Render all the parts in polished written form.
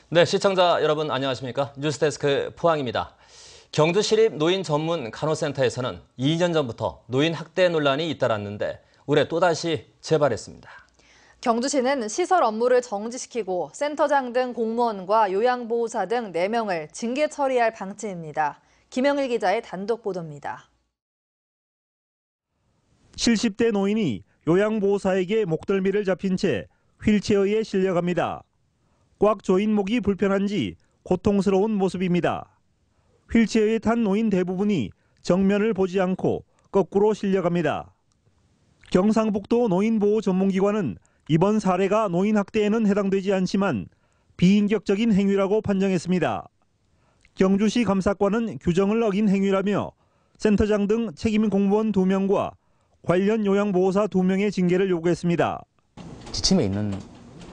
네, 시청자 여러분 안녕하십니까? 뉴스데스크 포항입니다. 경주시립 노인 전문 간호센터에서는 2년 전부터 노인 학대 논란이 잇따랐는데 올해 또다시 재발했습니다. 경주시는 시설 업무를 정지시키고 센터장 등 공무원과 요양보호사 등 4명을 징계 처리할 방침입니다. 김영일 기자의 단독 보도입니다. 70대 노인이 요양보호사에게 목덜미를 잡힌 채 휠체어에 실려갑니다. 꽉 조인 목이 불편한지 고통스러운 모습입니다. 휠체어에 탄 노인 대부분이 정면을 보지 않고 거꾸로 실려갑니다. 경상북도 노인보호 전문기관은 이번 사례가 노인 학대에는 해당되지 않지만 비인격적인 행위라고 판정했습니다. 경주시 감사관은 규정을 어긴 행위라며 센터장 등 책임 공무원 2명과 관련 요양보호사 2명의 징계를 요구했습니다. 지침에 있는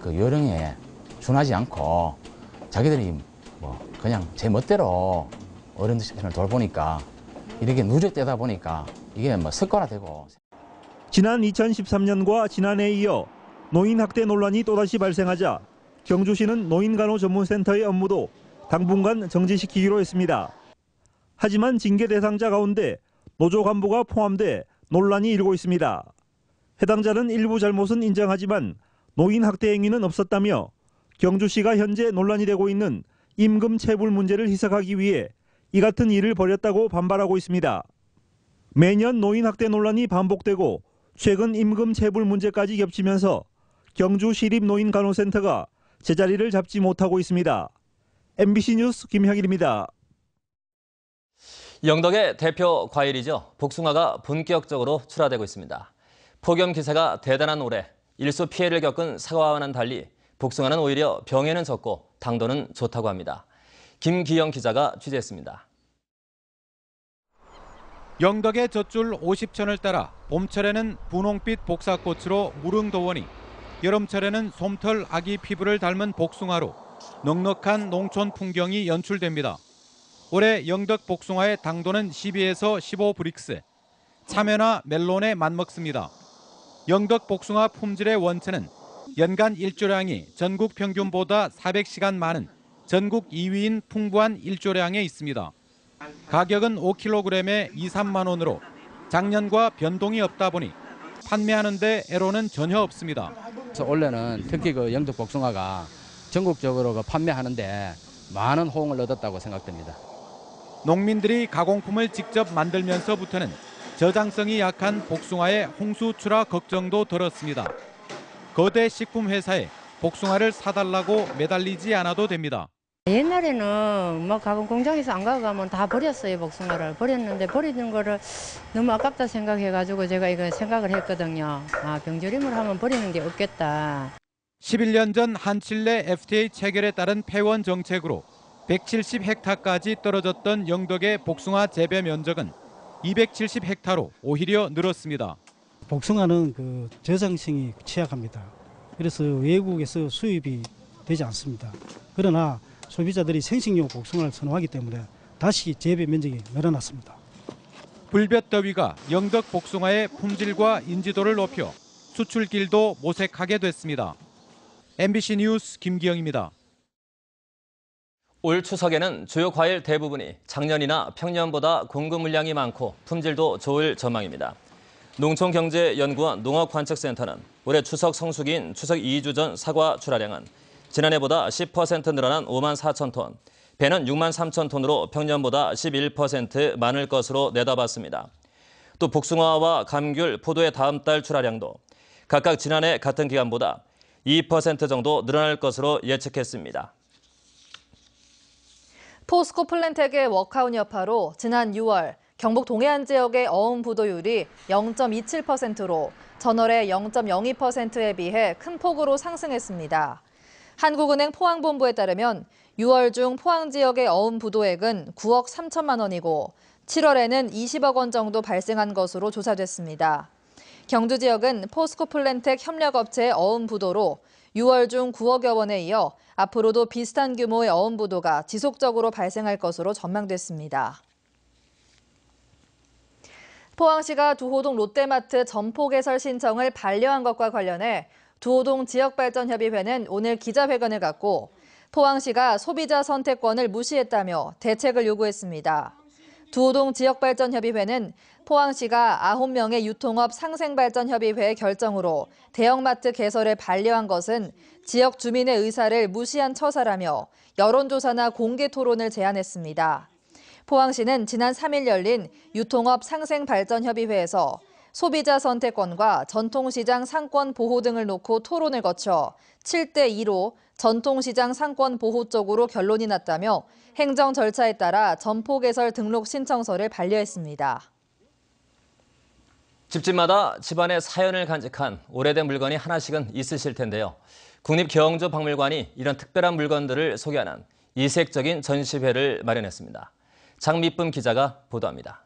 그 요령에 준하지 않고 자기들이 그냥 제 멋대로 어른들을 돌보니까 이렇게 누적되다 보니까 이게 습관화되고. 지난 2013년과 지난해에 이어 노인 학대 논란이 또다시 발생하자 경주시는 노인간호전문센터의 업무도 당분간 정지시키기로 했습니다. 하지만 징계 대상자 가운데 노조 간부가 포함돼 논란이 일고 있습니다. 해당자는 일부 잘못은 인정하지만 노인 학대 행위는 없었다며 경주시가 현재 논란이 되고 있는 임금 체불 문제를 희석하기 위해 이 같은 일을 벌였다고 반발하고 있습니다. 매년 노인 학대 논란이 반복되고 최근 임금 체불 문제까지 겹치면서 경주시립노인간호센터가 제자리를 잡지 못하고 있습니다. MBC 뉴스 김형일입니다. 영덕의 대표 과일이죠. 복숭아가 본격적으로 출하되고 있습니다. 폭염 기세가 대단한 올해 일소 피해를 겪은 사과와는 달리 복숭아는 오히려 병에는 적고 당도는 좋다고 합니다. 김기영 기자가 취재했습니다. 영덕의 젖줄 50촌을 따라 봄철에는 분홍빛 복사꽃으로 무릉도원이, 여름철에는 솜털 아기 피부를 닮은 복숭아로 넉넉한 농촌 풍경이 연출됩니다. 올해 영덕 복숭아의 당도는 12에서 15브릭스, 참외나 멜론에 맞먹습니다. 영덕 복숭아 품질의 원천은 연간 일조량이 전국 평균보다 400시간 많은 전국 2위인 풍부한 일조량에 있습니다. 가격은 5kg에 2, 3만 원으로 작년과 변동이 없다 보니 판매하는 데 애로는 전혀 없습니다. 그래서 올해는 특히 영덕 복숭아가 전국적으로 판매하는데 많은 호응을 얻었다고 생각됩니다. 농민들이 가공품을 직접 만들면서부터는 저장성이 약한 복숭아의 홍수 출하 걱정도 들었습니다. 거대 식품회사에 복숭아를 사달라고 매달리지 않아도 됩니다. 옛날에는 가공 공장에서 안 가가면 다 버렸어요. 복숭아를 버렸는데 버리는 거를 너무 아깝다 생각해가지고 제가 이거 생각을 했거든요. 병조림을 하면 버리는 게 없겠다. 11년 전 한칠내 FTA 체결에 따른 폐원 정책으로 170헥타까지 떨어졌던 영덕의 복숭아 재배 면적은 270헥타로 오히려 늘었습니다. 복숭아는 저장성이 취약합니다. 그래서 외국에서 수입이 되지 않습니다. 그러나 소비자들이 생식용 복숭아를 선호하기 때문에 다시 재배 면적이 늘어났습니다. 불볕더위가 영덕 복숭아의 품질과 인지도를 높여 수출길도 모색하게 됐습니다. MBC 뉴스 김기영입니다. 올 추석에는 주요 과일 대부분이 작년이나 평년보다 공급 물량이 많고 품질도 좋을 전망입니다. 농촌경제연구원 농업관측센터는 올해 추석 성수기인 추석 2주 전 사과 출하량은 지난해보다 10% 늘어난 5만 4천 톤, 배는 6만 3천 톤으로 평년보다 11% 많을 것으로 내다봤습니다. 또 복숭아와 감귤, 포도의 다음 달 출하량도 각각 지난해 같은 기간보다 2% 정도 늘어날 것으로 예측했습니다. 포스코 플랜텍의 워크아웃 여파로 지난 6월 경북 동해안 지역의 어음 부도율이 0.27%로 전월의 0.02%에 비해 큰 폭으로 상승했습니다. 한국은행 포항본부에 따르면 6월 중 포항 지역의 어음 부도액은 9억 3천만 원이고 7월에는 20억 원 정도 발생한 것으로 조사됐습니다. 경주 지역은 포스코 플랜텍 협력업체의 어음 부도로 6월 중 9억여 원에 이어 앞으로도 비슷한 규모의 어음 부도가 지속적으로 발생할 것으로 전망됐습니다. 포항시가 두호동 롯데마트 점포 개설 신청을 반려한 것과 관련해 두호동 지역발전협의회는 오늘 기자회견을 갖고 포항시가 소비자 선택권을 무시했다며 대책을 요구했습니다. 두호동 지역발전협의회는 포항시가 9명의 유통업 상생발전협의회의 결정으로 대형마트 개설을 반려한 것은 지역 주민의 의사를 무시한 처사라며 여론조사나 공개 토론을 제안했습니다. 포항시는 지난 3일 열린 유통업 상생발전협의회에서 소비자 선택권과 전통시장 상권 보호 등을 놓고 토론을 거쳐 7대2로 전통시장 상권 보호 쪽으로 결론이 났다며 행정 절차에 따라 점포 개설 등록 신청서를 반려했습니다. 집집마다 집안의 사연을 간직한 오래된 물건이 하나씩은 있으실 텐데요. 국립경주박물관이 이런 특별한 물건들을 소개하는 이색적인 전시회를 마련했습니다. 장미쁨 기자가 보도합니다.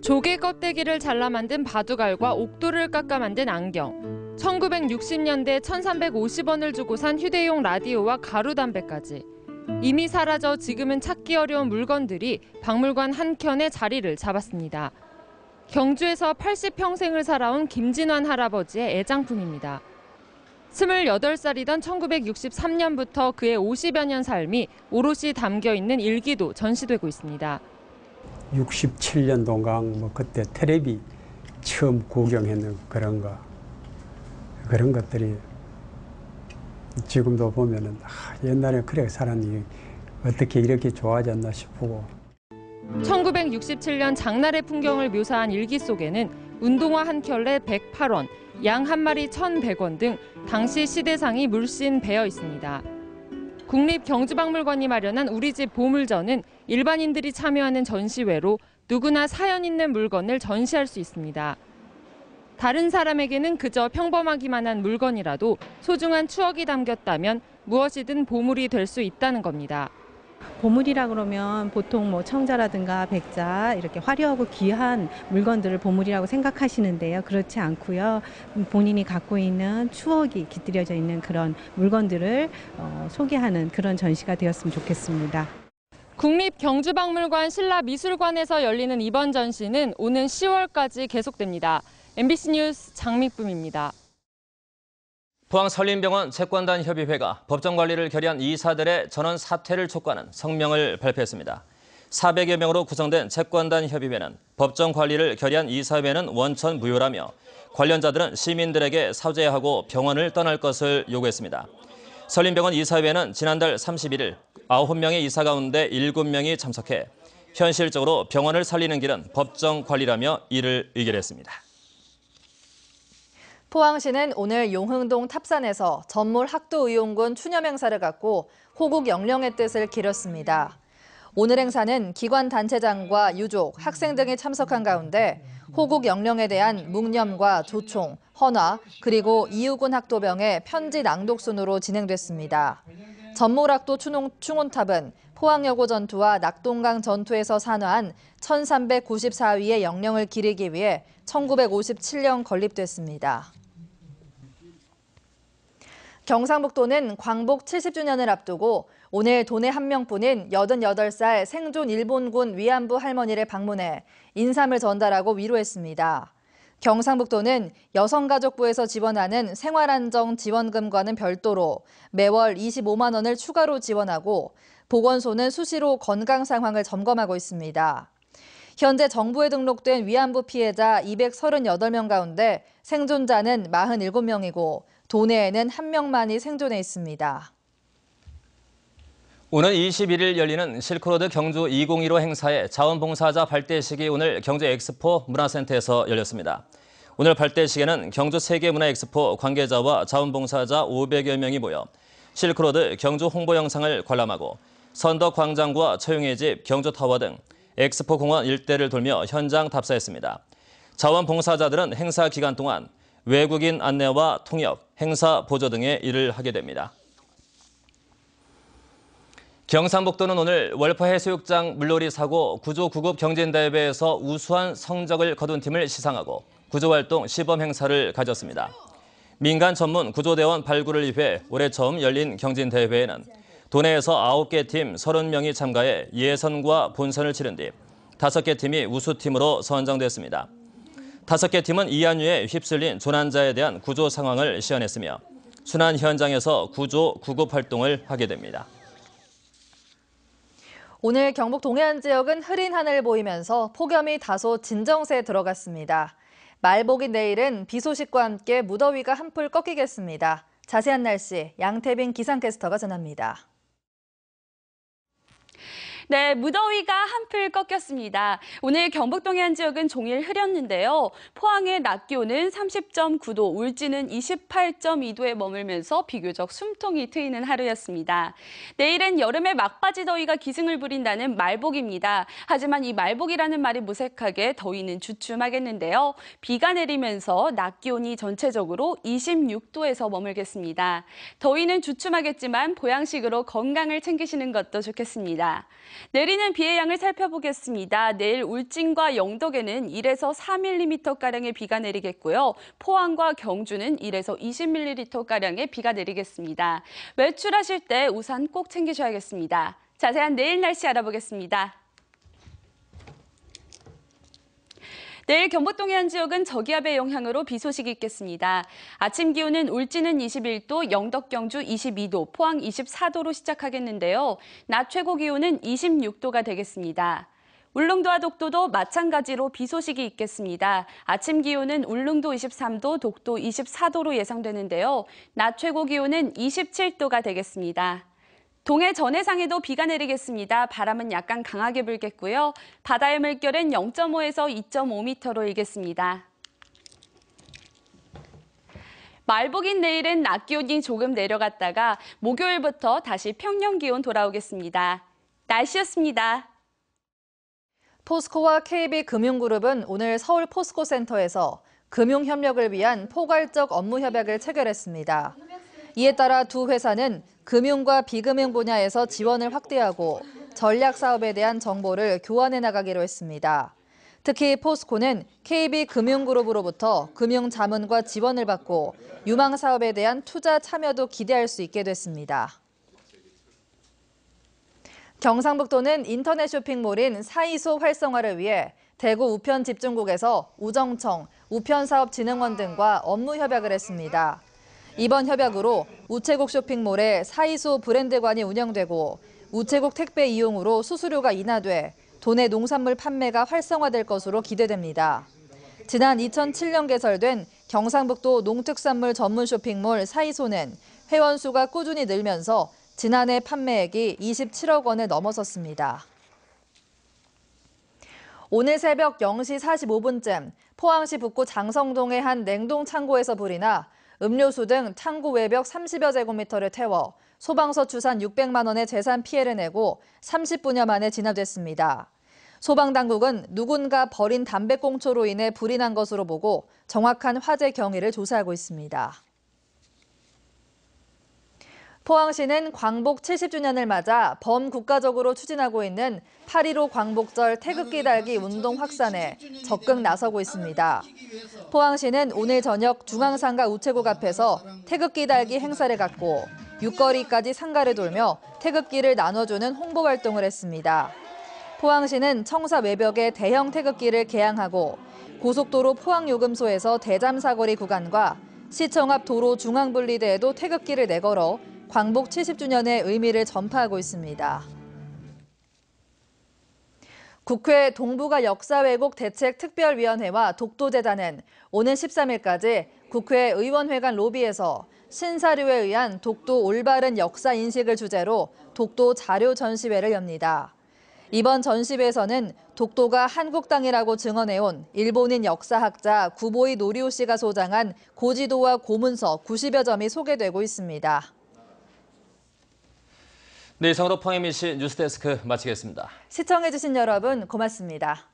조개 껍데기를 잘라 만든 바둑알과 옥도를 깎아 만든 안경, 1960년대 1,350원을 주고 산 휴대용 라디오와 가루담배까지 이미 사라져 지금은 찾기 어려운 물건들이 박물관 한켠에 자리를 잡았습니다. 경주에서 80평생을 살아온 김진환 할아버지의 애장품입니다. 28살이던 1963년부터 그의 50여 년 삶이 오롯이 담겨 있는 일기도 전시되고 있습니다. 67년도인가 뭐 그때 텔레비 처음 구경했는 그런 것들이 지금도 보면은 옛날에 그래 살았니 어떻게 이렇게 좋아졌나 싶고. 1967년 장날의 풍경을 묘사한 일기 속에는 운동화 한 켤레 108원, 양 한 마리 1,100원 등 당시 시대상이 물씬 배어 있습니다. 국립경주박물관이 마련한 우리 집 보물전은 일반인들이 참여하는 전시회로 누구나 사연 있는 물건을 전시할 수 있습니다. 다른 사람에게는 그저 평범하기만 한 물건이라도 소중한 추억이 담겼다면 무엇이든 보물이 될 수 있다는 겁니다. 보물이라 그러면 보통 뭐 청자라든가 백자 이렇게 화려하고 귀한 물건들을 보물이라고 생각하시는데요. 그렇지 않고요. 본인이 갖고 있는 추억이 깃들여져 있는 그런 물건들을 소개하는 그런 전시가 되었으면 좋겠습니다. 국립경주박물관 신라미술관에서 열리는 이번 전시는 오는 10월까지 계속됩니다. MBC 뉴스 장미쁨입니다. 포항 설림병원 채권단협의회가 법정관리를 결의한 이사들의 전원 사퇴를 촉구하는 성명을 발표했습니다. 400여 명으로 구성된 채권단협의회는 법정관리를 결의한 이사회는 원천 무효라며 관련자들은 시민들에게 사죄하고 병원을 떠날 것을 요구했습니다. 설림병원 이사회는 지난달 31일 9명의 이사 가운데 7명이 참석해 현실적으로 병원을 살리는 길은 법정관리라며 이를 의결했습니다. 포항시는 오늘 용흥동 탑산에서 전몰 학도의용군 추념 행사를 갖고 호국 영령의 뜻을 기렸습니다. 오늘 행사는 기관 단체장과 유족, 학생 등이 참석한 가운데 호국 영령에 대한 묵념과 조총, 헌화, 그리고 이우군 학도병의 편지 낭독 순으로 진행됐습니다. 전몰 학도 충혼탑은 포항여고 전투와 낙동강 전투에서 산화한 1394위의 영령을 기리기 위해 1957년 건립됐습니다. 경상북도는 광복 70주년을 앞두고 오늘 도내 한 명뿐인 88살 생존 일본군 위안부 할머니를 방문해 인삼을 전달하고 위로했습니다. 경상북도는 여성가족부에서 지원하는 생활안정 지원금과는 별도로 매월 25만 원을 추가로 지원하고 보건소는 수시로 건강 상황을 점검하고 있습니다. 현재 정부에 등록된 위안부 피해자 238명 가운데 생존자는 47명이고 도내에는 1명만이 생존해 있습니다. 오는 21일 열리는 실크로드 경주 2015 행사의 자원봉사자 발대식이 오늘 경주 엑스포 문화센터에서 열렸습니다. 오늘 발대식에는 경주 세계문화엑스포 관계자와 자원봉사자 500여 명이 모여 실크로드 경주 홍보 영상을 관람하고 선덕광장과 처용의 집, 경주타워 등 엑스포 공원 일대를 돌며 현장 답사했습니다. 자원봉사자들은 행사 기간 동안 외국인 안내와 통역, 행사 보조 등의 일을 하게 됩니다. 경상북도는 오늘 월포 해수욕장 물놀이 사고 구조 9급 경진대회에서 우수한 성적을 거둔 팀을 시상하고 구조활동 시범 행사를 가졌습니다. 민간 전문 구조대원 발굴을 위해 올해 처음 열린 경진대회에는 도내에서 9개 팀 30명이 참가해 예선과 본선을 치른 뒤 5개 팀이 우수팀으로 선정됐습니다. 5개 팀은 이안유에 휩쓸린 조난자에 대한 구조 상황을 시연했으며 순환 현장에서 구조, 구급 활동을 하게 됩니다. 오늘 경북 동해안 지역은 흐린 하늘 보이면서 폭염이 다소 진정세에 들어갔습니다. 말복인 내일은 비 소식과 함께 무더위가 한풀 꺾이겠습니다. 자세한 날씨 양태빈 기상캐스터가 전합니다. 네, 무더위가 한풀 꺾였습니다. 오늘 경북 동해안 지역은 종일 흐렸는데요. 포항의 낮 기온은 30.9도, 울진은 28.2도에 머물면서 비교적 숨통이 트이는 하루였습니다. 내일은 여름의 막바지 더위가 기승을 부린다는 말복입니다. 하지만 이 말복이라는 말이 무색하게 더위는 주춤하겠는데요. 비가 내리면서 낮 기온이 전체적으로 26도에서 머물겠습니다. 더위는 주춤하겠지만 보양식으로 건강을 챙기시는 것도 좋겠습니다. 내리는 비의 양을 살펴보겠습니다. 내일 울진과 영덕에는 1에서 4mm가량의 비가 내리겠고요. 포항과 경주는 1에서 20mm가량의 비가 내리겠습니다. 외출하실 때 우산 꼭 챙기셔야겠습니다. 자세한 내일 날씨 알아보겠습니다. 내일 경북 동해안 지역은 저기압의 영향으로 비 소식이 있겠습니다. 아침 기온은 울진은 21도, 영덕, 경주 22도, 포항 24도로 시작하겠는데요. 낮 최고 기온은 26도가 되겠습니다. 울릉도와 독도도 마찬가지로 비 소식이 있겠습니다. 아침 기온은 울릉도 23도, 독도 24도로 예상되는데요. 낮 최고 기온은 27도가 되겠습니다. 동해 전해상에도 비가 내리겠습니다. 바람은 약간 강하게 불겠고요. 바다의 물결은 0.5에서 2.5m로 일겠습니다. 말복인 내일은 낮 기온이 조금 내려갔다가 목요일부터 다시 평년 기온 돌아오겠습니다. 날씨였습니다. 포스코와 KB금융그룹은 오늘 서울 포스코센터에서 금융협력을 위한 포괄적 업무 협약을 체결했습니다. 이에 따라 두 회사는 금융과 비금융 분야에서 지원을 확대하고 전략 사업에 대한 정보를 교환해 나가기로 했습니다. 특히 포스코는 KB금융그룹으로부터 금융 자문과 지원을 받고 유망 사업에 대한 투자 참여도 기대할 수 있게 됐습니다. 경상북도는 인터넷 쇼핑몰인 사이소 활성화를 위해 대구 우편집중국에서 우정청, 우편사업진흥원 등과 업무 협약을 했습니다. 이번 협약으로 우체국 쇼핑몰에 사이소 브랜드관이 운영되고 우체국 택배 이용으로 수수료가 인하돼 도내 농산물 판매가 활성화될 것으로 기대됩니다. 지난 2007년 개설된 경상북도 농특산물 전문 쇼핑몰 사이소는 회원 수가 꾸준히 늘면서 지난해 판매액이 27억 원을 넘어섰습니다. 오늘 새벽 0시 45분쯤 포항시 북구 장성동의 한 냉동 창고에서 불이 나 음료수 등 창고 외벽 30여 제곱미터를 태워 소방서 추산 600만 원의 재산 피해를 내고 30분여 만에 진압됐습니다. 소방당국은 누군가 버린 담배꽁초로 인해 불이 난 것으로 보고 정확한 화재 경위를 조사하고 있습니다. 포항시는 광복 70주년을 맞아 범국가적으로 추진하고 있는 8.15 광복절 태극기 달기 운동 확산에 적극 나서고 있습니다. 포항시는 오늘 저녁 중앙상가 우체국 앞에서 태극기 달기 행사를 갖고 6거리까지 상가를 돌며 태극기를 나눠주는 홍보 활동을 했습니다. 포항시는 청사 외벽에 대형 태극기를 개양하고 고속도로 포항요금소에서 대잠사거리 구간과 시청 앞 도로 중앙분리대에도 태극기를 내걸어 광복 70주년의 의미를 전파하고 있습니다. 국회 동북아 역사 왜곡 대책 특별위원회와 독도재단은 오는 13일까지 국회 의원회관 로비에서 신사료에 의한 독도 올바른 역사 인식을 주제로 독도 자료 전시회를 엽니다. 이번 전시회에서는 독도가 한국 땅이라고 증언해온 일본인 역사학자 구보이 노리오 씨가 소장한 고지도와 고문서 90여 점이 소개되고 있습니다. 네, 이상으로 포항 MBC 뉴스데스크 마치겠습니다. 시청해주신 여러분 고맙습니다.